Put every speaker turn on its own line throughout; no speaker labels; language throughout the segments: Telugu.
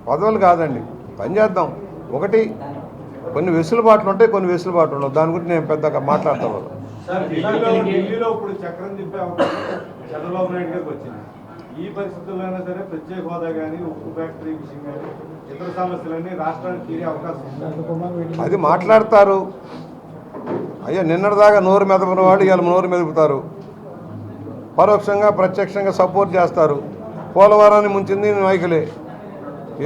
పదవులు కాదండి, పని చేద్దాం. ఒకటి కొన్ని వెసులుబాట్లు ఉంటాయి, కొన్ని వెసులుబాట్లు ఉండవు. దాని గురించి నేను పెద్దగా మాట్లాడతాను.
ఢిల్లీలో ఇప్పుడు చక్రం తిప్పే అవకాశం చంద్రబాబు నాయుడు గారికి వచ్చింది. ఈ పరిస్థితుల్లోనే సరే ప్రత్యేక హోదా కానీ, ఉక్కు ఫ్యాక్టరీ విషయం కానీ, ఇతర సమస్యలన్నీ రాష్ట్రానికి తీరే అవకాశం ఉంది.
అది మాట్లాడతారు. అయ్యా నిన్నటిదాకా నోరు మెదపని వాళ్ళు ఇవాళ నోరు మెదుపుతారు. పరోక్షంగా ప్రత్యక్షంగా సపోర్ట్ చేస్తారు. పోలవరాన్ని ముంచింది నాయకులే,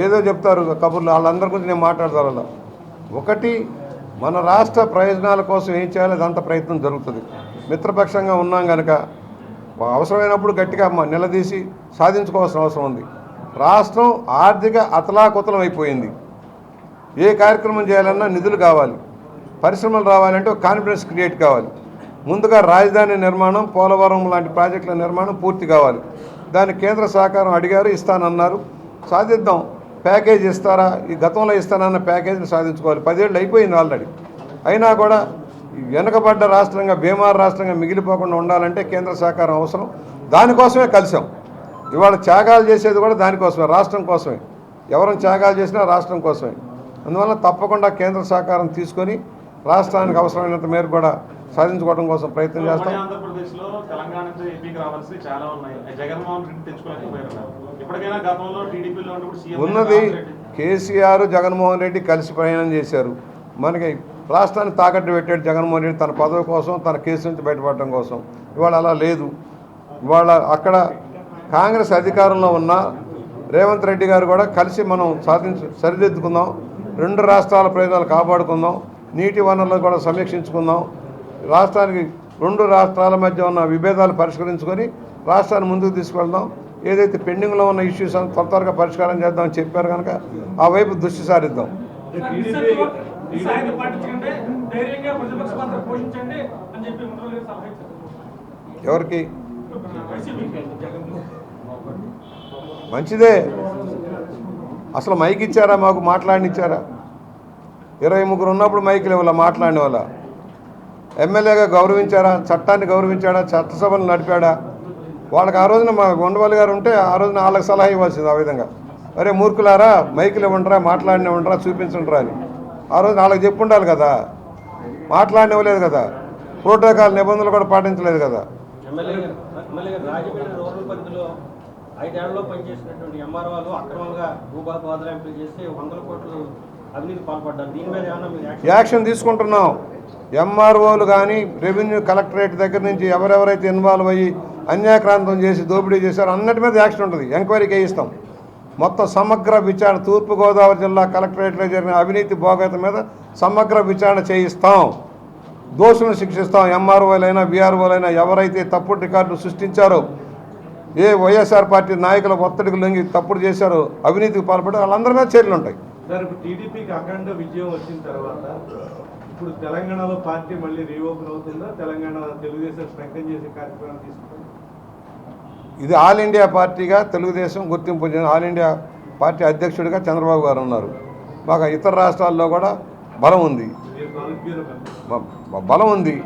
ఏదో చెప్తారు కబుర్లు. వాళ్ళందరి గురించి నేను మాట్లాడతాను. అలా ఒకటి, మన రాష్ట్ర ప్రయోజనాల కోసం ఏం చేయాలో అదంత ప్రయత్నం జరుగుతుంది. మిత్రపక్షంగా ఉన్నాం కనుక అవసరమైనప్పుడు గట్టిగా నిలదీసి సాధించుకోవాల్సిన అవసరం ఉంది. రాష్ట్రం ఆర్థిక అతలాకుతలం అయిపోయింది. ఏ కార్యక్రమం చేయాలన్నా నిధులు కావాలి, పరిశ్రమలు రావాలంటే ఒక కాన్ఫిడెన్స్ క్రియేట్ కావాలి. ముందుగా రాజధాని నిర్మాణం, పోలవరం లాంటి ప్రాజెక్టుల నిర్మాణం పూర్తి కావాలి. దానికి కేంద్ర సహకారం అడిగారు, ఇస్తానన్నారు. సాధిద్దాం. ప్యాకేజ్ ఇస్తారా? ఈ గతంలో ఇస్తానన్న ప్యాకేజీని సాధించుకోవాలి. 10 ఏళ్ళు అయిపోయింది ఆల్రెడీ. అయినా కూడా వెనుకబడ్డ రాష్ట్రంగా, బీమార్ రాష్ట్రంగా మిగిలిపోకుండా ఉండాలంటే కేంద్ర సహకారం అవసరం. దానికోసమే కలిసాం. ఇవాళ త్యాగాలు చేసేది కూడా దానికోసమే, రాష్ట్రం కోసమే. ఎవరైనా త్యాగాలు చేసినా రాష్ట్రం కోసమే. అందువల్ల తప్పకుండా కేంద్ర సహకారం తీసుకొని రాష్ట్రానికి అవసరమైనంత మేరకు కూడా సాధించుకోవడం కోసం ప్రయత్నం చేస్తాం. ఉన్నది కేసీఆర్, జగన్మోహన్ రెడ్డి కలిసి ప్రయాణం చేశారు. మనకి రాష్ట్రాన్ని తాకట్టు పెట్టాడు జగన్మోహన్ రెడ్డి తన పదవి కోసం, తన కేసు నుంచి బయటపడటం కోసం. ఇవాళ అలా లేదు. ఇవాళ అక్కడ కాంగ్రెస్ అధికారంలో ఉన్న రేవంత్ రెడ్డి గారు కూడా కలిసి మనం సరిదిద్దుకుందాం. 2 రాష్ట్రాల ప్రయోజనాలు కాపాడుకుందాం. నీటి వనరులను కూడా సమీక్షించుకుందాం. రాష్ట్రానికి 2 రాష్ట్రాల మధ్య ఉన్న విభేదాలు పరిష్కరించుకొని రాష్ట్రాన్ని ముందుకు తీసుకెళ్దాం. ఏదైతే పెండింగ్లో ఉన్న ఇష్యూస్ త్వరగా పరిష్కారం చేద్దామని చెప్పారు కనుక ఆ వైపు దృష్టి సారిద్దాం. ఎవరికి? మంచిదే. అసలు మైక్ ఇచ్చారా? మాకు మాట్లాడినిచ్చారా? 23 ఉన్నప్పుడు మైకులు ఇవ్వాల, మాట్లాడిన వాళ్ళ. ఎమ్మెల్యేగా గౌరవించారా? చట్టాన్ని గౌరవించాడా? చట్టసభను నడిపాడా? వాళ్ళకి ఆ రోజున మా ఉండవల్లి గారు ఉంటే ఆ రోజున వాళ్ళకి సలహా ఇవ్వాల్సింది. ఆ విధంగా అరే మూర్ఖులారా, మైకులు ఇవ్వండిరా, మాట్లాడినివ్వండిరా, చూపించండిరా అని ఆ రోజున వాళ్ళకి చెప్పు ఉండాలి కదా. మాట్లాడినివ్వలేదు కదా. ప్రోటోకాల్ నిబంధనలు కూడా పాటించలేదు కదా. యాక్షన్ తీసుకుంటున్నాం. ఎంఆర్ఓలు కానీ రెవెన్యూ కలెక్టరేట్ దగ్గర నుంచి ఎవరెవరైతే ఇన్వాల్వ్ అయ్యి అన్యాక్రాంతం చేసి దోపిడీ చేశారో అన్నిటి మీద యాక్షన్ ఉంటుంది. ఎంక్వైరీకి వేయిస్తాం. మొత్తం సమగ్ర విచారణ, తూర్పుగోదావరి జిల్లా కలెక్టరేట్లో జరిగిన అవినీతి భోగత మీద సమగ్ర విచారణ చేయిస్తాం. దోషులను శిక్షిస్తాం. ఎంఆర్ఓలైనా, బీఆర్ఓలైనా ఎవరైతే తప్పుడు రికార్డులు సృష్టించారో, ఏ వైఎస్ఆర్ పార్టీ నాయకుల ఒత్తిడికి లొంగి తప్పుడు చేశారో, అవినీతికి పాల్పడి వాళ్ళందరి మీద చర్యలు ఉంటాయి.
సార్, ఇప్పుడు టీడీపీకి అఖండ విజయం వచ్చిన తర్వాత ఇప్పుడు తెలంగాణలో పార్టీ మళ్ళీ రీఓపెన్ అవుతుందా? తెలంగాణ తెలుగుదేశం స్ట్రెంగ్తన్ చేసే కార్యక్రమం తీసుకుంటుంది.
ఇది ఆల్ ఇండియా పార్టీగా తెలుగుదేశం గుర్తింపు పొందిన ఆల్ ఇండియా పార్టీ అధ్యక్షుడిగా చంద్రబాబు గారు ఉన్నారు. మాకు ఇతర రాష్ట్రాల్లో కూడా బలం ఉంది.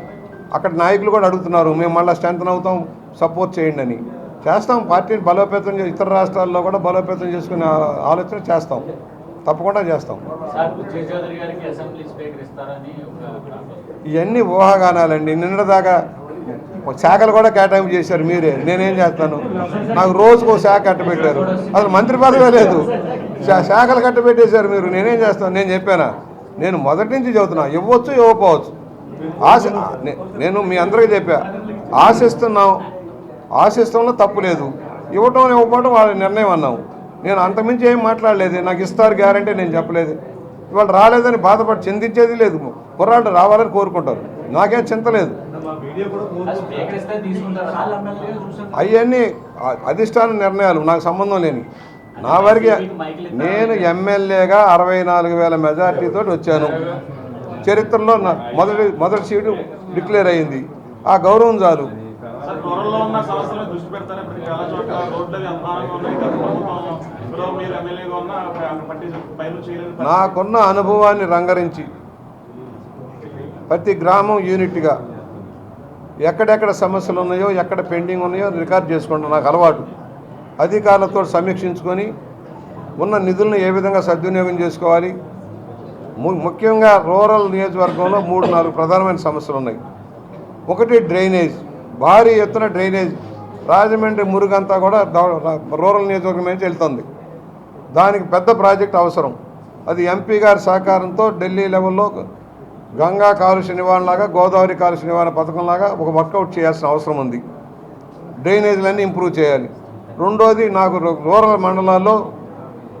అక్కడ నాయకులు కూడా అడుగుతున్నారు, మేము మళ్ళీ స్ట్రెంగ్తన్ అవుతాం, సపోర్ట్ చేయండి అని. చేస్తాం. పార్టీని బలోపేతం ఇతర రాష్ట్రాల్లో కూడా బలోపేతం చేసుకునే ఆలోచన చేస్తాం. తప్పకుండా చేస్తాం. ఇవన్నీ ఊహాగానాలండి. నిన్నటిదాకా శాఖలు కూడా కేటాయింపు చేశారు మీరే. నేనేం చేస్తాను? నాకు రోజుకో శాఖ కట్టబెట్టారు. అసలు మంత్రి పదవే లేదు, శాఖలు కట్టబెట్టేశారు మీరు. నేనేం చేస్తాను? నేను చెప్పానా? నేను మొదటి నుంచి చెబుతున్నా, ఇవ్వచ్చు ఇవ్వకపోవచ్చు. నేను మీ అందరికీ చెప్పా, ఆశిస్తంలో తప్పు లేదు. ఇవ్వటం ఇవ్వకపోవడం వాళ్ళ నిర్ణయం అన్నాం. నేను అంతమించి ఏం మాట్లాడలేదు. నాకు ఇస్తారు గ్యారంటీ నేను చెప్పలేదు. ఇవాళ రాలేదని బాధపడి చింతించేది లేదు. కుర్రాళ్ళు రావాలని కోరుకుంటారు. నాకేం చింత లేదు. అవన్నీ అధిష్టాన నిర్ణయాలు, నాకు సంబంధం లేని. నా వరకు నేను ఎమ్మెల్యేగా 64,000 మెజార్టీతో వచ్చాను. చరిత్రలో మొదటి సీటు డిక్లేర్ అయింది. ఆ గౌరవం చాలు. నాకున్న అనుభవాన్ని రంగరించి ప్రతి గ్రామం యూనిట్గా ఎక్కడెక్కడ సమస్యలు ఉన్నాయో, ఎక్కడ పెండింగ్ ఉన్నాయో రికార్డ్ చేసుకుంటాను. నాకు అలవాటు. అధికారులతో సమీక్షించుకొని ఉన్న నిధులను ఏ విధంగా సద్వినియోగం చేసుకోవాలి. ముఖ్యంగా రూరల్ నియోజకవర్గంలో 3-4 ప్రధానమైన సమస్యలు ఉన్నాయి. ఒకటి డ్రైనేజ్, భారీ ఎత్తున డ్రైనేజ్. రాజమండ్రి మురుగంతా కూడా రూరల్ నియోజకవర్గం నుంచి వెళ్తుంది. దానికి పెద్ద ప్రాజెక్ట్ అవసరం. అది ఎంపీ గారి సహకారంతో ఢిల్లీ లెవెల్లో గంగా కాలుష్య నివారణలాగా, గోదావరి కాలుష్య నివారణ పథకంలాగా ఒక వర్కౌట్ చేయాల్సిన అవసరం ఉంది. డ్రైనేజీలన్నీ ఇంప్రూవ్ చేయాలి. రెండోది, నాకు రూరల్ మండలాల్లో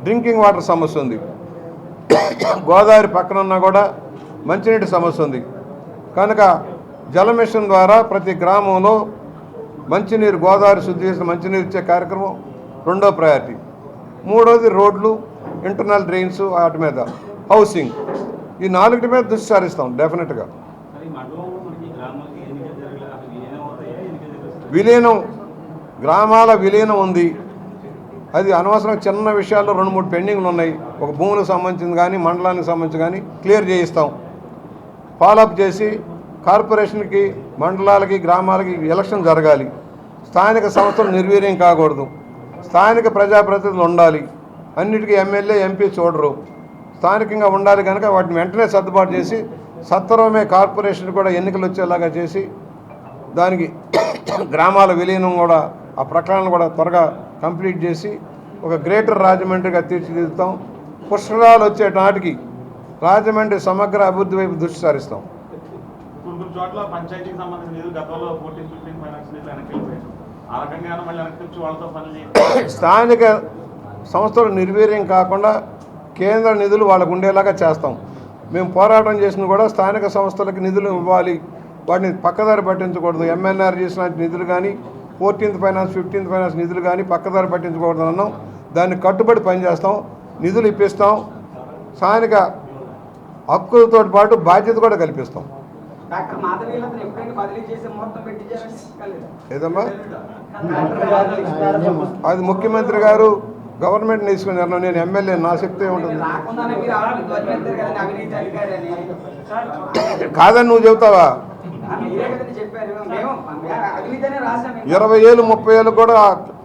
డ్రింకింగ్ వాటర్ సమస్య ఉంది. గోదావరి పక్కనున్నా కూడా మంచినీటి సమస్య ఉంది. కనుక జల మిషన్ ద్వారా ప్రతి గ్రామంలో మంచినీరు, గోదావరి శుద్ధి చేసిన మంచినీరు ఇచ్చే కార్యక్రమం రెండో ప్రయారిటీ. మూడోది రోడ్లు, ఇంటర్నల్ డ్రైన్స్, వాటి మీద హౌసింగ్. ఈ 4 మీద దృష్టి సారిస్తాం డెఫినెట్గా. విలీనం, గ్రామాల విలీనం ఉంది. అది అనవసరం చిన్న విషయాల్లో 2-3 పెండింగ్లు ఉన్నాయి. ఒక భూములకు సంబంధించింది కానీ మండలానికి సంబంధించి కానీ క్లియర్ చేయిస్తాం. ఫాలోఅప్ చేసి కార్పొరేషన్కి, మండలాలకి, గ్రామాలకి ఎలక్షన్ జరగాలి. స్థానిక సంస్థలు నిర్వీర్యం కాకూడదు. స్థానిక ప్రజాప్రతినిధులు ఉండాలి. అన్నిటికీ ఎమ్మెల్యే, ఎంపీ చూడరు. స్థానికంగా ఉండాలి కనుక వాటిని వెంటనే సర్దుబాటు చేసి సత్వరమే కార్పొరేషన్ కూడా ఎన్నికలు వచ్చేలాగా చేసి దానికి గ్రామాల విలీనం కూడా, ఆ ప్రకటనలు కూడా త్వరగా కంప్లీట్ చేసి ఒక గ్రేటర్ రాజమండ్రిగా తీర్చిదిద్దుతాం. పుష్కరాలు వచ్చే నాటికి రాజమండ్రి సమగ్ర అభివృద్ధి వైపు దృష్టి సారిస్తాం.
కొన్ని చోట్ల పంచాయతీకి సంబంధించిన నిధులు గతంలో 14-15 ఫైనాన్స్ నిధులు వెనక్కి వెళ్ళిపోయాయి. ఆ రకంగా మళ్ళీ వెనక్కి వచ్చి వాళ్ళతో పనులు
స్థానిక సంస్థలు నిర్వీర్యం కాకుండా కేంద్ర నిధులు వాళ్ళకు ఉండేలాగా చేస్తాం. మేము పోరాటం చేసిన కూడా స్థానిక సంస్థలకు నిధులు ఇవ్వాలి, వాటిని పక్కదారి పట్టించకూడదు. ఎంఎన్ఆర్ చేసిన నిధులు కానీ, 14th ఫైనాన్స్, 15th ఫైనాన్స్ నిధులు కానీ పక్కదారి పట్టించకూడదు అన్నాం. దాన్ని కట్టుబడి పనిచేస్తాం, నిధులు ఇప్పిస్తాం. స్థానిక హక్కులతో పాటు బాధ్యత కూడా కల్పిస్తాం. ఏదమ్మా, అది ముఖ్యమంత్రి గారు గవర్నమెంట్ తీసుకుని నిర్ణయం. నేను ఎమ్మెల్యే, నా శక్తి ఉంటుంది. కాదని నువ్వు చెబుతావా? 20 ఏళ్ళు 30 ఏళ్ళు కూడా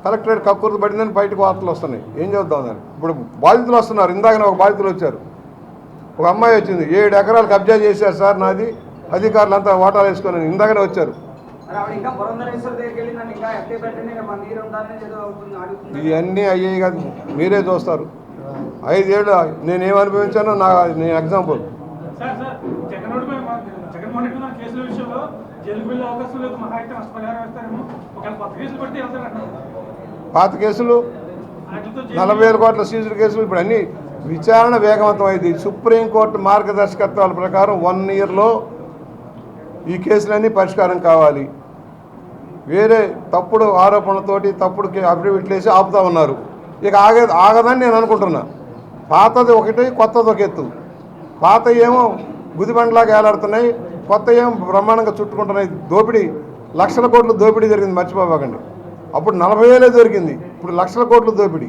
కలెక్టరేట్ కక్కుర్తి పడిందని బయటకు వార్తలు వస్తున్నాయి. ఏం చేద్దాం దాన్ని? ఇప్పుడు బాధితులు వస్తున్నారు. ఇందాకనే ఒక బాధితులు వచ్చారు. ఒక అమ్మాయి వచ్చింది, 7 ఎకరాలు కబ్జా చేశారు సార్ నాది, అధికారులు అంతా ఓటాలు వేసుకొని ఇందాకనే వచ్చారు. ఇవన్నీ అయ్యాయి కాదు, మీరే చూస్తారు. 5 ఏళ్ళు నేనేం అనుభవించానో నేను ఎగ్జాంపుల్. పాత కేసులు 40,000 కోట్ల సీజుల కేసులు ఇప్పుడు అన్ని విచారణ వేగవంతం అయింది. సుప్రీంకోర్టు మార్గదర్శకత్వాల ప్రకారం 1 ఇయర్లో ఈ కేసులన్నీ పరిష్కారం కావాలి. వేరే తప్పుడు ఆరోపణలతోటి తప్పుడు అఫిడవిట్లు వేసి ఆపుతా ఉన్నారు. ఇక ఆగదని నేను అనుకుంటున్నా. పాతది ఒకటి, కొత్తది ఒక ఎత్తు. పాత ఏమో గుదిబండలాగా ఏలాడుతున్నాయి, కొత్త ఏమో బ్రహ్మాండంగా చుట్టుకుంటున్నాయి. దోపిడీ, లక్షల కోట్లు దోపిడీ జరిగింది, మర్చిపోకండి. అప్పుడు 40,000 దొరికింది, ఇప్పుడు లక్షల కోట్లు దోపిడీ.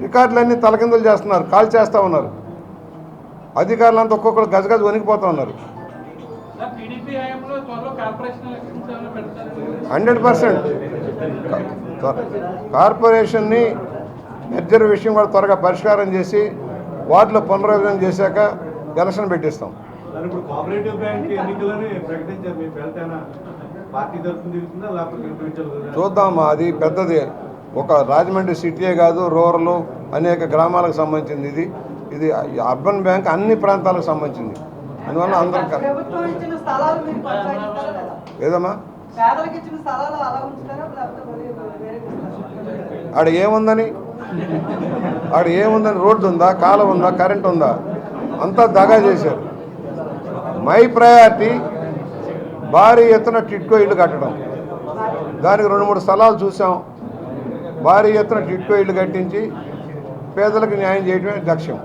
రికార్డులన్నీ తలకిందులు చేస్తున్నారు, కాల్ చేస్తూ ఉన్నారు. అధికారులంతా ఒక్కొక్కరు గజగజ వణికిపోతూ ఉన్నారు. 100% కార్పొరేషన్ని మెర్జర్ విషయం కూడా త్వరగా పరిష్కారం చేసి వాటిలో పునర్విభజన చేశాక ఎలక్షన్ పెట్టిస్తాం.
ఇప్పుడు కోఆపరేటివ్ బ్యాంక్ ఎన్నికలని ప్రకటించారు. మీ ఫలితాన పార్టీ తరఫున తిరుగుతుందా లేకపోతే
చూద్దామా? అది పెద్దది. ఒక రాజమండ్రి సిటీయే కాదు, రూరల్ అనేక గ్రామాలకు సంబంధించింది. ఇది అర్బన్ బ్యాంక్ అన్ని ప్రాంతాలకు సంబంధించింది. అందువల్ల అందరం ఏదమ్మా ఆడ ఏముందని రోడ్డు ఉందా, కాలం ఉందా, కరెంట్ ఉందా? అంతా దగా చేశారు. మై ప్రయారిటీ భారీ ఎత్తున టిట్కో ఇల్లు కట్టడం. దానికి 2-3 స్థలాలు చూసాం. భారీ ఎత్తున టిట్కో ఇల్లు కట్టించి పేదలకు న్యాయం చేయడమే లక్ష్యం.